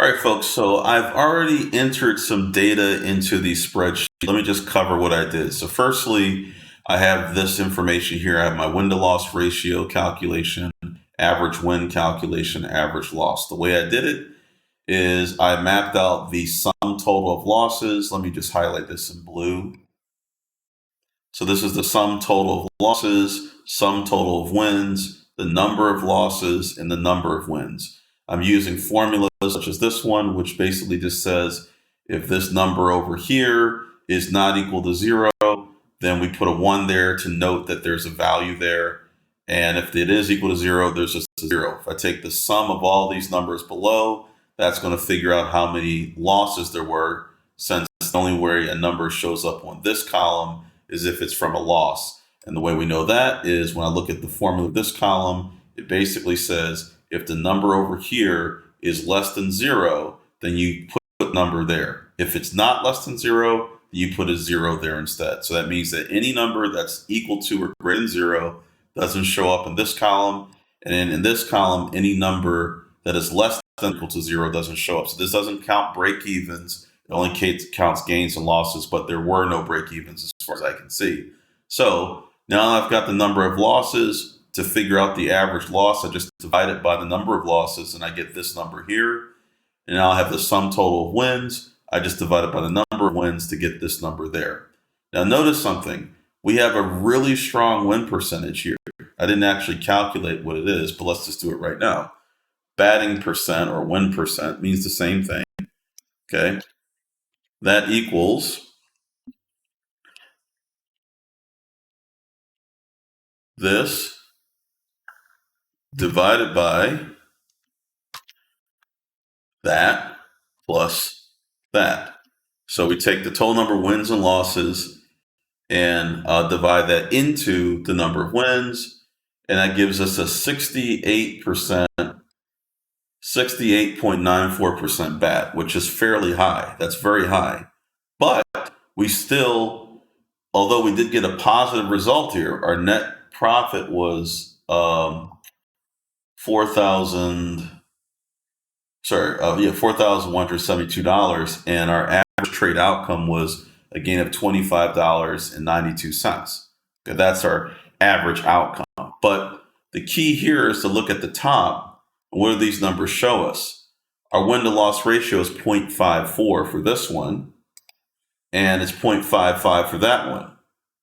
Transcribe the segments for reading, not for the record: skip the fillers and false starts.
All right, folks. So I've already entered some data into the spreadsheet. Let me just cover what I did. So firstly, I have this information here. I have my win to loss ratio calculation, average win calculation, average loss. The way I did it is I mapped out the sum total of losses. Let me just highlight this in blue. So this is the sum total of losses, sum total of wins, the number of losses, and the number of wins. I'm using formulas such as this one, which basically just says if this number over here is not equal to 0, then we put a 1 there to note that there's a value there. And if it is equal to 0, there's just a 0. If I take the sum of all these numbers below, that's going to figure out how many losses there were, since the only way a number shows up on this column is if it's from a loss. And the way we know that is when I look at the formula of this column, it basically says if the number over here is less than 0, then you put a number there. If it's not less than 0, you put a 0 there instead. So that means that any number that's equal to or greater than 0 doesn't show up in this column. And then in this column, any number that is less than or equal to 0 doesn't show up. So this doesn't count break-evens. It only counts gains and losses, but there were no break-evens as far as I can see. So now I've got the number of losses. To figure out the average loss, I just divide it by the number of losses, and I get this number here. And now I have the sum total of wins. I just divide it by the number of wins to get this number there. Now notice something. We have a really strong win percentage here. I didn't actually calculate what it is, but let's just do it right now. Batting percent or win percent means the same thing. Okay. That equals this divided by that plus that. So we take the total number of wins and losses and divide that into the number of wins, and that gives us a 68.94% bat, which is fairly high. That's very high. But we still, although we did get a positive result here, our net profit was $4,172, and our average trade outcome was a gain of $25.92. Okay, that's our average outcome. But the key here is to look at the top. What do these numbers show us? Our win to loss ratio is 0.54 for this one, and it's 0.55 for that one.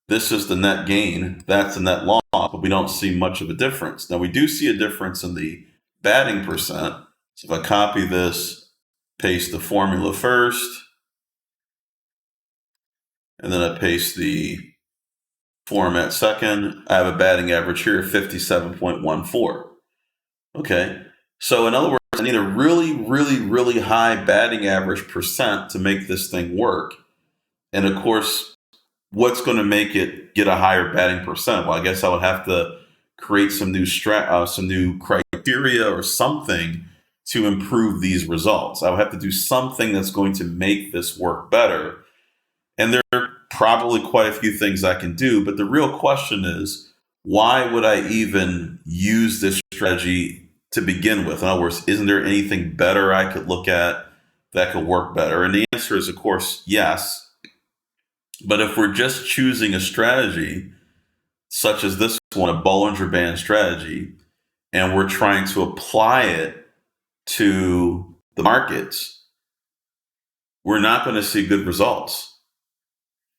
This is the net gain. That's the net loss, but we don't see much of a difference. Now, we do see a difference in the batting percent. So if I copy this, paste the formula first, and then I paste the format second, I have a batting average here of 57.14. Okay, so in other words, I need a really, really, really high batting average percent to make this thing work. And of course, what's going to make it get a higher batting percent? Well, I guess I would have to create some new criteria or something to improve these results. I would have to do something that's going to make this work better. And there are probably quite a few things I can do, but the real question is, why would I even use this strategy to begin with? In other words, isn't there anything better I could look at that could work better? And the answer is, of course, yes. But if we're just choosing a strategy, such as this one, a Bollinger Band strategy, and we're trying to apply it to the markets, we're not going to see good results.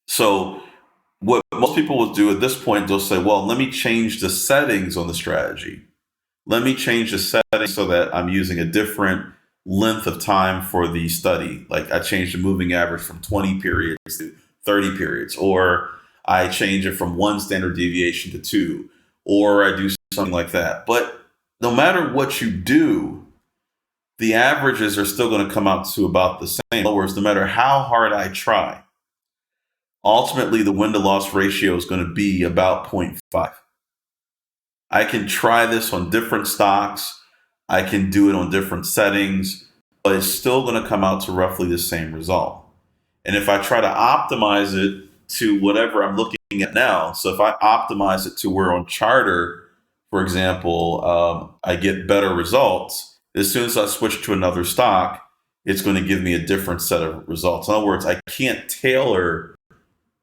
So what most people will do at this point, they'll say, well, let me change the settings on the strategy. Let me change the settings so that I'm using a different length of time for the study. Like I changed the moving average from 20 periods to 30 periods, or I change it from 1 standard deviation to 2, or I do something like that. But no matter what you do, the averages are still going to come out to about the same. In other words, no matter how hard I try, ultimately the win to loss ratio is going to be about 0.5. I can try this on different stocks. I can do it on different settings, but it's still going to come out to roughly the same result. And if I try to optimize it to whatever I'm looking at now, so if I optimize it to where on Charter, for example, I get better results, as soon as I switch to another stock, it's going to give me a different set of results. In other words, I can't tailor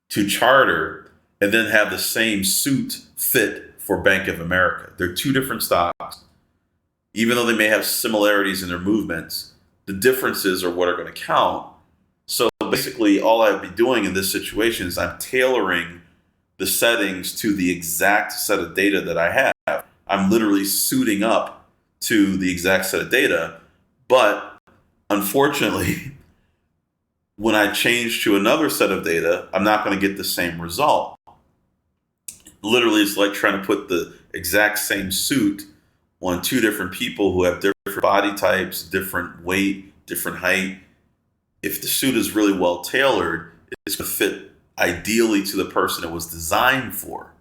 to Charter and then have the same suit fit for Bank of America. They're two different stocks. Even though they may have similarities in their movements, the differences are what are going to count. So basically, all I'd be doing in this situation is I'm tailoring the settings to the exact set of data that I have. I'm literally suiting up to the exact set of data. But unfortunately, when I change to another set of data, I'm not going to get the same result. Literally, it's like trying to put the exact same suit on two different people who have different body types, different weight, different height. If the suit is really well tailored, it's going to fit ideally to the person it was designed for,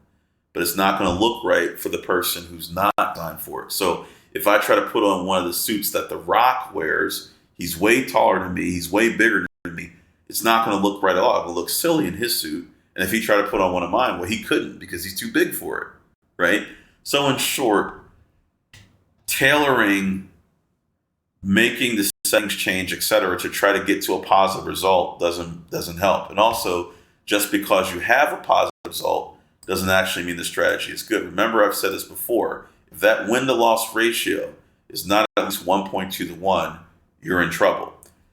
but it's not going to look right for the person who's not designed for it. So if I try to put on one of the suits that The Rock wears, he's way taller than me, he's way bigger than me. It's not going to look right at all. It will look silly in his suit. And if he tried to put on one of mine, well, he couldn't because he's too big for it, right? So in short, tailoring, making the settings change, etc., to try to get to a positive result doesn't help. And also, just because you have a positive result doesn't actually mean the strategy is good. Remember, I've said this before. If that win-to-loss ratio is not at least 1.2 to 1, you're in trouble.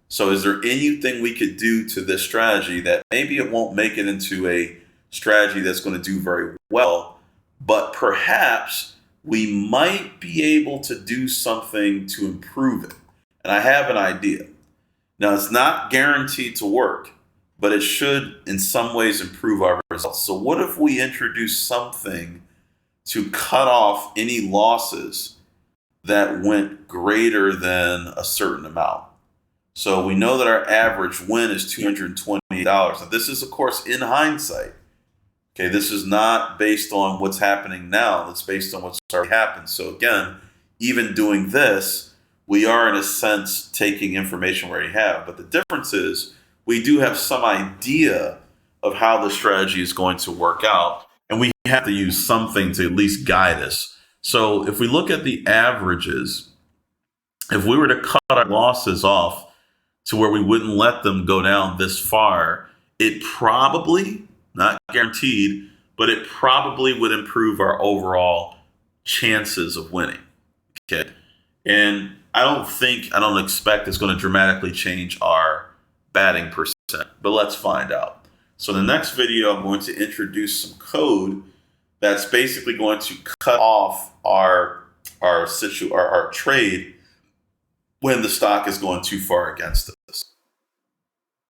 So is there anything we could do to this strategy that maybe it won't make it into a strategy that's going to do very well, but perhaps we might be able to do something to improve it? And I have an idea. Now, it's not guaranteed to work, but it should in some ways improve our results. So what if we introduce something to cut off any losses that went greater than a certain amount? So we know that our average win is $228. Now, this is, of course, in hindsight. Okay, this is not based on what's happening now. It's based on what's already happened. So again, even doing this, we are in a sense taking information we already have. But the difference is we do have some idea of how the strategy is going to work out. And we have to use something to at least guide us. So if we look at the averages, if we were to cut our losses off to where we wouldn't let them go down this far, it probably, not guaranteed, but it probably would improve our overall chances of winning. Okay. And I don't expect it's going to dramatically change our batting percent, but let's find out. So in the next video, I'm going to introduce some code that's basically going to cut off our trade when the stock is going too far against us.